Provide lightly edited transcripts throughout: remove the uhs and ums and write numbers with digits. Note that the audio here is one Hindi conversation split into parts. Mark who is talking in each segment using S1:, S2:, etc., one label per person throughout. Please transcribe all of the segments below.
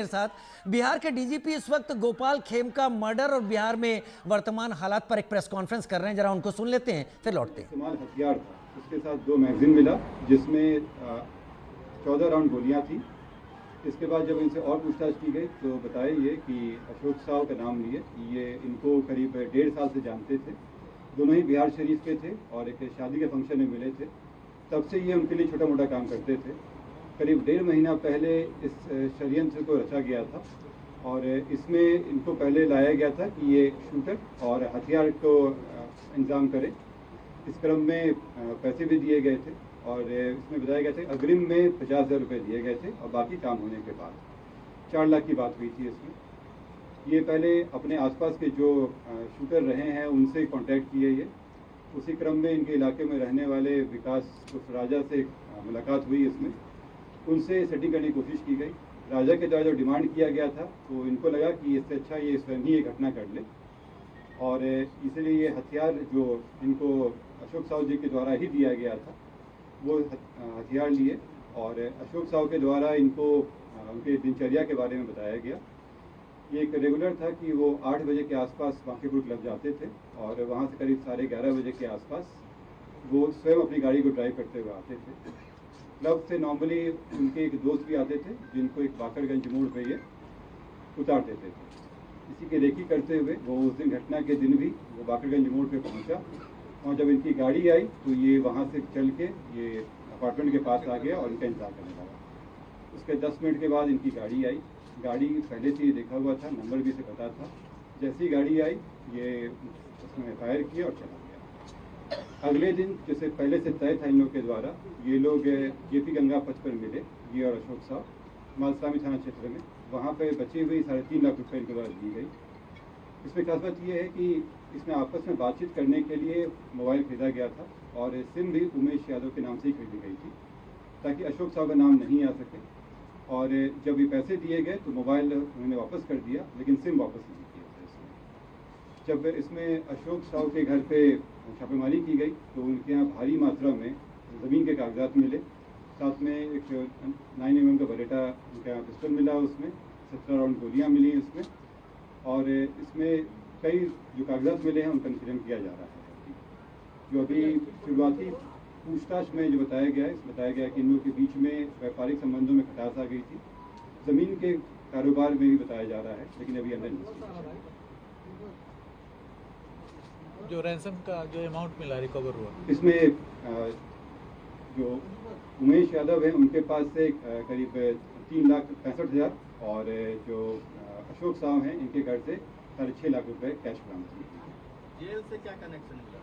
S1: साथ बिहार के डीजीपी इस वक्त गोपाल खेमका मर्डर और बिहार में वर्तमान हालात पर एक प्रेस कॉन्फ्रेंस कर रहे हैं। जरा उनको सुन लेते हैं फिर लौटते हैं।
S2: इस्तेमाल हथियार था, उसके साथ 2 मैगजीन मिला जिसमें 14 राउंड गोलियां थी। इसके बाद जब इनसे और पूछताछ की गई तो बताया ये कि अशोक साव का नाम लिए ये इनको करीब 1.5 साल से जानते थे। दोनों ही बिहार शरीफ के थे और एक शादी के फंक्शन में मिले थे। तब से ये उनके लिए छोटा मोटा काम करते थे। करीब 1.5 महीना पहले इस षड्यंत्र को रचा गया था और इसमें इनको पहले लाया गया था कि ये शूटर और हथियार को इंतजाम करे। इस क्रम में पैसे भी दिए गए थे और इसमें बताया गया था अग्रिम में 50,000 रुपये दिए गए थे और बाकी काम होने के बाद 4 लाख की बात हुई थी। इसमें ये पहले अपने आसपास के जो शूटर रहे हैं उनसे कांटेक्ट किए ये। उसी क्रम में इनके इलाके में रहने वाले विकास उस राजा से मुलाकात हुई। इसमें उनसे सेटिंग करने की कोशिश की गई। राजा के द्वारा जो डिमांड किया गया था तो इनको लगा कि इससे अच्छा ये स्वयं ही ये घटना कर ले और इसलिए ये हथियार जो इनको अशोक साव जी के द्वारा ही दिया गया था वो हथियार लिए और अशोक साव के द्वारा इनको उनके दिनचर्या के बारे में बताया गया। ये एक रेगुलर था कि वो 8 बजे के आसपास बांकीपुर क्लब जाते थे और वहाँ से करीब 11:30 बजे के आसपास वो स्वयं अपनी गाड़ी को ड्राइव करते हुए आते थे। क्लब से नॉर्मली उनके एक दोस्त भी आते थे जिनको एक बाकरगंज मोड़ पे ये उतार देते थे। इसी की रेकी करते हुए वो उस दिन घटना के दिन भी वो बाकरगंज मोड़ पे पहुंचा और जब इनकी गाड़ी आई तो ये वहाँ से चल के ये अपार्टमेंट के पास आ गया और इनका इंतजार करने लगा। उसके 10 मिनट के बाद इनकी गाड़ी आई। गाड़ी पहले से ही देखा हुआ था, नंबर भी से पता था। जैसी गाड़ी आई ये उसने फायर किया और चला गया। अगले दिन जैसे पहले से तय था इन लोग के द्वारा ये लोग जेपी गंगा पथ पर मिले, ये और अशोक साव मालसामी थाना क्षेत्र में। वहाँ पे बची हुई 3.5 लाख रुपये इनके द्वारा दी गई। इसमें खास बात यह है कि इसमें आपस में बातचीत करने के लिए मोबाइल खरीदा गया था और सिम भी उमेश यादव के नाम से ही खरीदी गई थी ताकि अशोक साव का नाम नहीं आ सके। और जब ये पैसे दिए गए तो मोबाइल उन्होंने वापस कर दिया लेकिन सिम वापस नहीं किया था इसमें। जब इसमें अशोक साव के घर पे छापेमारी की गई तो उनके यहाँ भारी मात्रा में ज़मीन के कागजात मिले। साथ में एक 9 mm का बरेटा उनके यहाँ पिस्टल मिला, उसमें 17 राउंड गोलियाँ मिली इसमें और इसमें कई जो कागजात मिले हैं उनका इंक्वायरी किया जा रहा है। जो अभी शुरुआती पूछताछ में जो बताया गया है, बताया गया कि इन लोगों के बीच में व्यापारिक संबंधों में खटास आ गई थी। ज़मीन के कारोबार में भी बताया जा रहा है लेकिन अभी अंदर
S3: जो रैंसम का जो अमाउंट मिला रिकवर हुआ
S2: इसमें जो उमेश यादव है उनके पास से करीब 3,65,000 और जो अशोक साव हैं इनके घर से 6.5 लाख रुपए कैश बरामद किए।
S4: जेल से क्या कनेक्शन मिला?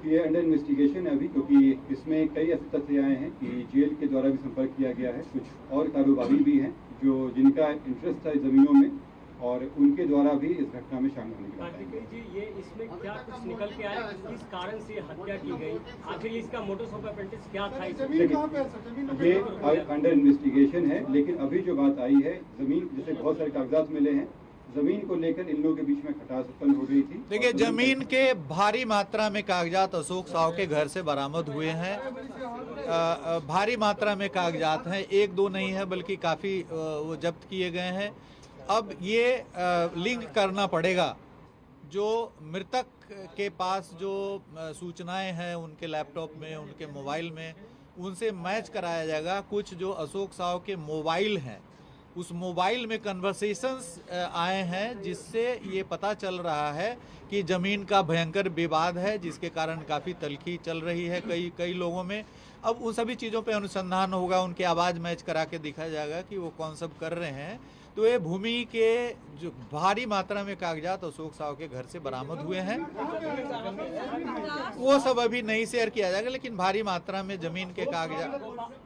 S2: ये अंडर इन्वेस्टिगेशन है अभी, क्योंकि इसमें कई ऐसे तथ्य आए हैं कि जेल के द्वारा भी संपर्क किया गया है। कुछ और कारोबारी भी हैं जो जिनका इंटरेस्ट था ज़मीनों में और उनके द्वारा भी इस घटना में शामिल होने की बात है।
S5: जी, ये इसमें क्या कुछ निकल के आया, किस कारण से हत्या की गई, आखिर इसका मोटोस ऑपरेंडिस क्या था?
S2: ये अंडर इन्वेस्टिगेशन है लेकिन अभी जो बात आई है ज़मीन, जैसे बहुत सारे कागजात मिले हैं, जमीन को लेकर इन लोगों के बीच में खटास उत्पन्न हो गई थी।
S3: देखिए, जमीन के भारी मात्रा में कागजात अशोक साव के घर से बरामद हुए हैं। भारी मात्रा में कागजात हैं, 1-2 नहीं है बल्कि काफ़ी वो जब्त किए गए हैं। अब ये लिंक करना पड़ेगा जो मृतक के पास जो सूचनाएं हैं उनके लैपटॉप में, उनके मोबाइल में, उनसे मैच कराया जाएगा। कुछ जो अशोक साव के मोबाइल हैं उस मोबाइल में कन्वर्सेशंस आए हैं जिससे ये पता चल रहा है कि ज़मीन का भयंकर विवाद है जिसके कारण काफ़ी तल्खी चल रही है कई लोगों में। अब उन सभी चीज़ों पे अनुसंधान होगा, उनकी आवाज़ मैच करा के दिखा जाएगा कि वो कौन सब कर रहे हैं। तो ये भूमि के जो भारी मात्रा में कागजात अशोक साव के घर से बरामद हुए हैं वो सब अभी नहीं शेयर किया जाएगा, लेकिन भारी मात्रा में जमीन के कागजात।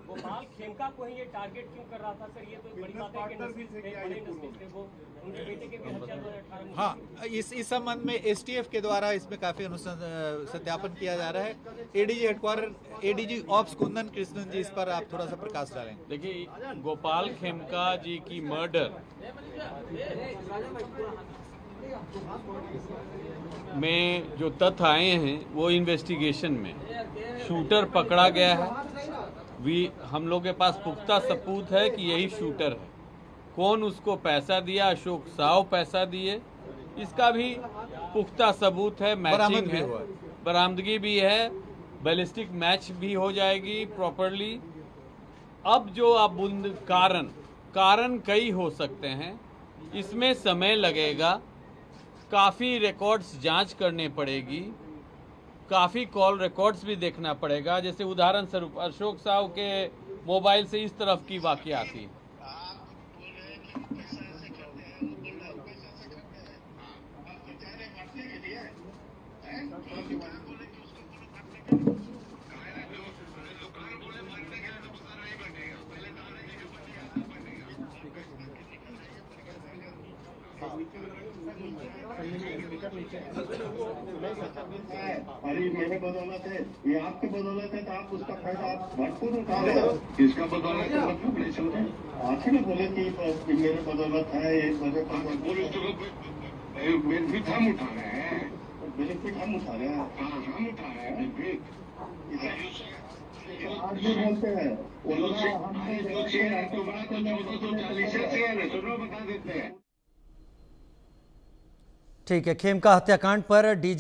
S5: गोपाल खेमका को ही ये टारगेट क्यों कर रहा था सर? ये तो बड़ी बात है कि वो उनके बेटे के भी हत्या 2018 में।
S3: हाँ, इस संबंध में एसटीएफ के द्वारा इसमें काफी सत्यापन किया जा रहा है। ADG headquarter ADG ops Kundan Krishnan ji इस पर आप थोड़ा सा प्रकाश डालेंगे।
S6: देखिए, गोपाल खेमका जी की मर्डर में जो तथ्य आए हैं वो इन्वेस्टिगेशन में शूटर पकड़ा गया है। हम लोग के पास पुख्ता सबूत है कि यही शूटर है। कौन उसको पैसा दिया, अशोक साव पैसा दिए, इसका भी पुख्ता सबूत है,
S3: बरामद
S6: मैचिंग
S3: भी
S6: है,
S3: हुआ।
S6: बरामदगी भी है, बैलिस्टिक मैच भी हो जाएगी प्रॉपरली। अब जो आप कारण कई हो सकते हैं, इसमें समय लगेगा, काफ़ी रिकॉर्ड्स जांच करने पड़ेगी, काफ़ी कॉल रिकॉर्ड्स भी देखना पड़ेगा। जैसे उदाहरण स्वरूप अशोक साव के मोबाइल से इस तरफ की वाकया थी।
S4: अरे मेरे बदौलत है, ये आपके बदौलत है, तो आप उसका फायदा आप भरपूर उठा रहे हो। इसका बदौलत है मतलब नहीं समझे। आखिर में बोले कि मेरे बदौलत है, एक बेनिफिट हम उठा रहे हैं, बेनिफिट हम उठा रहे हैं, हम उठा रहे हैं बेनिफिट। आज भी बोलते हैं वो लोग तुम्हारा तो 1440 से सुनो बता देते हैं।
S1: ठीक है, खेमका हत्याकांड पर डीजीपी